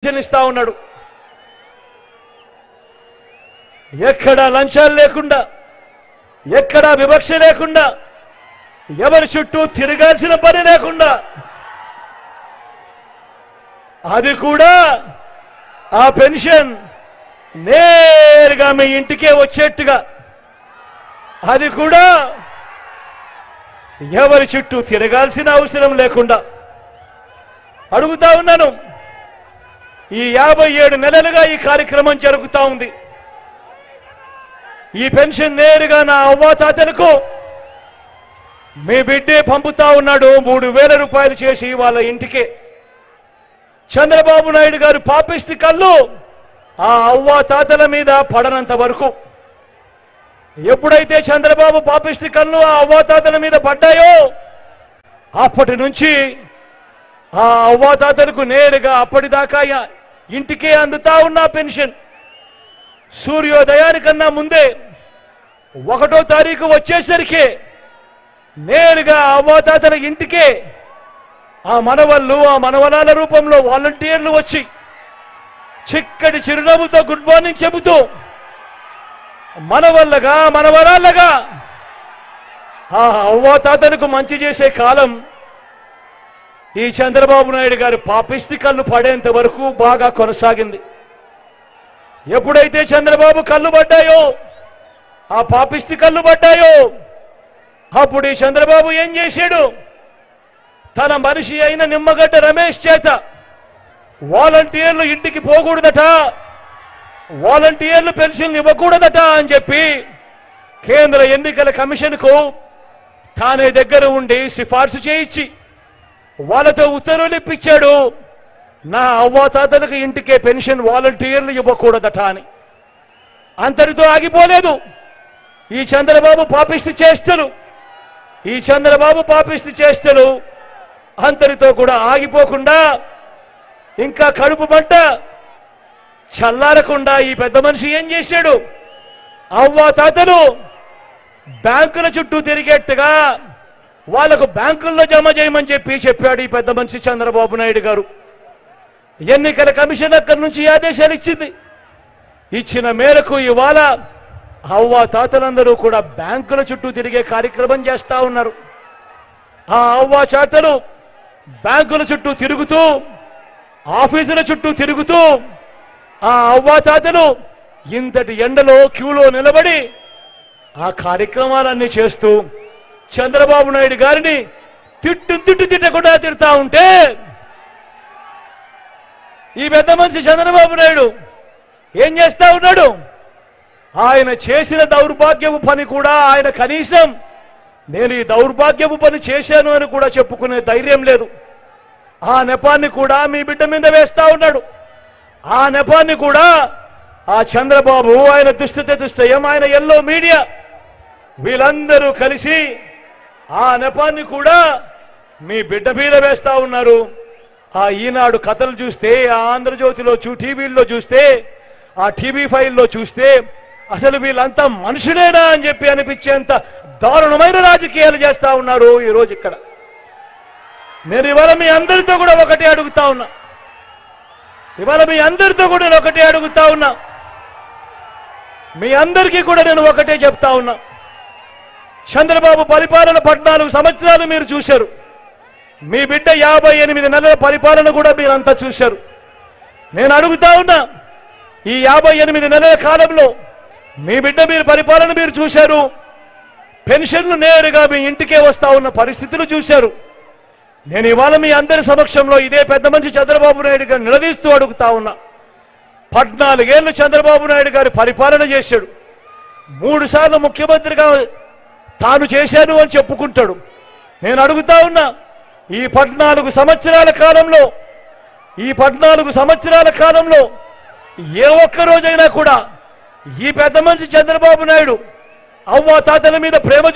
ఇస్తా ఉన్నాడు. ఎక్కడా లంచాలు లేకుండా, ఎక్కడా వివక్ష లేకుండా, ఎవరి చుట్టూ తిరగాల్సిన పని లేకుండా, అది కూడా ఆ పెన్షన్ నేరుగా మీ ఇంటికే వచ్చేట్టుగా, అది కూడా ఎవరి చుట్టూ తిరగాల్సిన అవసరం లేకుండా అడుగుతా ఉన్నాను. ఈ 57 నెలలుగా ఈ కార్యక్రమం జరుగుతూ ఉంది. ఈ పెన్షన్ నేరుగా నా అవ్వాతాతలకు మీ బిడ్డే పంపుతా ఉన్నాడు. 3000 రూపాయలు చేసి వాళ్ళ ఇంటికే. చంద్రబాబు నాయుడు గారు పాపిష్టి కళ్ళు ఆ అవ్వాతాతల మీద పడనంత వరకు, ఎప్పుడైతే చంద్రబాబు పాపిష్టి కళ్ళు ఆ అవ్వాతాతల మీద పడ్డాయో అప్పటి నుంచి ఆ అవ్వాతాతలకు నేరుగా అప్పటిదాకా ఇంటికే అందుతా ఉన్న పెన్షన్ సూర్యోదయానికన్నా ముందే 1వ తారీఖు వచ్చేసరికి నేరుగా అవ్వాతాతల ఇంటికే ఆ మనవళ్ళు, ఆ మనవరాల రూపంలో వాలంటీర్లు వచ్చి చిక్కటి చిరునవ్వుతో గుడ్ మార్నింగ్ చెబుతూ మనవల్లగా, మనవరాళ్ళగా ఆ అవ్వాతాతలకు మంచి చేసే కాలం ఈ చంద్రబాబు నాయుడు గారి పాపిష్టి కళ్ళు పడేంత వరకు బాగా కొనసాగింది. ఎప్పుడైతే చంద్రబాబు కళ్ళు పడ్డాయో, ఆ పాపిష్టి కళ్ళు పడ్డాయో, అప్పుడు ఈ చంద్రబాబు ఏం చేశాడు? తన మనిషి అయిన నిమ్మగడ్డ రమేష్ చేత వాలంటీర్లు ఇంటికి పోకూడదట, వాలంటీర్లు పెన్షన్ ఇవ్వకూడదట అని చెప్పి కేంద్ర ఎన్నికల కమిషన్కు తానే దగ్గర ఉండి సిఫార్సు చేయించి వాళ్ళతో ఉత్తర్వులు ఇప్పించాడు. నా అవ్వాతాతలకు ఇంటికే పెన్షన్ వాలంటీర్లు ఇవ్వకూడదట అని. అంతటితో ఆగిపోలేదు ఈ చంద్రబాబు పాపిష్టి చేష్టలు. ఈ చంద్రబాబు పాపిష్టి చేష్టలు అంతటితో కూడా ఆగిపోకుండా, ఇంకా కడుపు మంట చల్లారకుండా ఈ పెద్ద మనిషి ఏం చేశాడు? అవ్వాతాతలు బ్యాంకుల చుట్టూ తిరిగేట్టుగా వాళ్లకు బ్యాంకుల్లో జమ చేయమని చెప్పాడు ఈ పెద్ద మనిషి చంద్రబాబు నాయుడు గారు. ఎన్నికల కమిషన్ అక్కడి నుంచి ఆదేశాలు ఇచ్చింది. ఇచ్చిన మేరకు ఇవాళ అవ్వాతాతలందరూ కూడా బ్యాంకుల చుట్టూ తిరిగే కార్యక్రమం చేస్తా ఉన్నారు. ఆ అవ్వాతాతలు బ్యాంకుల చుట్టూ తిరుగుతూ, ఆఫీసుల చుట్టూ తిరుగుతూ, ఆ అవ్వాతాతలు ఇంతటి ఎండలో క్యూలో నిలబడి ఆ కార్యక్రమాలన్నీ చేస్తూ చంద్రబాబు నాయుడు గారిని తిట్టకుండా తిడతా ఉంటే ఈ పెద్ద మనిషి చంద్రబాబు నాయుడు ఏం చేస్తా ఉన్నాడు? ఆయన చేసిన దౌర్భాగ్యపు పని కూడా ఆయన కనీసం నేను ఈ దౌర్భాగ్యపు పని చేశాను అని కూడా చెప్పుకునే ధైర్యం లేదు. ఆ నెపాన్ని కూడా మీ బిడ్డ మీద వేస్తా ఉన్నాడు. ఆ నెపాన్ని కూడా ఆ చంద్రబాబు, ఆయన దుష్టయం, ఆయన ఎల్లో మీడియా వీళ్ళందరూ కలిసి ఆ నెపాన్ని కూడా మీ బిడ్డ మీద వేస్తా ఉన్నారు. ఆ ఈనాడు కథలు చూస్తే, ఆ ఆంధ్రజ్యోతిలో టీవీల్లో చూస్తే, ఆ టీవీ ఫైల్లో చూస్తే అసలు వీళ్ళంతా మనుషులేనా అని చెప్పి అనిపించేంత దారుణమైన రాజకీయాలు చేస్తా ఉన్నారు ఈరోజు ఇక్కడ. నేను ఇవాళ మీ అందరితో కూడా ఒకటే అడుగుతా ఉన్నా. మీ అందరికీ కూడా నేను ఒకటే చెప్తా ఉన్నా. చంద్రబాబు పరిపాలన 14 సంవత్సరాలు మీరు చూశారు. మీ బిడ్డ 58 నెలల పరిపాలన కూడా మీరంతా చూశారు. నేను అడుగుతా ఉన్నా, ఈ 58 నెలల కాలంలో మీ బిడ్డ పరిపాలన మీరు చూశారు. పెన్షన్లు నేరుగా మీ ఇంటికే వస్తా ఉన్న పరిస్థితులు చూశారు. నేను ఇవాళ మీ అందరి సమక్షంలో ఇదే పెద్ద మనిషి చంద్రబాబు నాయుడు గారు నిలదీస్తూ అడుగుతా ఉన్నా. 14 ఏళ్లు చంద్రబాబు నాయుడు గారి పరిపాలన చేశాడు. 3 సార్లు ముఖ్యమంత్రిగా తాను చేశాను అని చెప్పుకుంటాడు. నేను అడుగుతా ఉన్నా, ఈ 14 సంవత్సరాల కాలంలో ఏ ఒక్క రోజైనా కూడా ఈ పెద్ద మనిషి చంద్రబాబు నాయుడు అవ్వాతాతల మీద ప్రేమ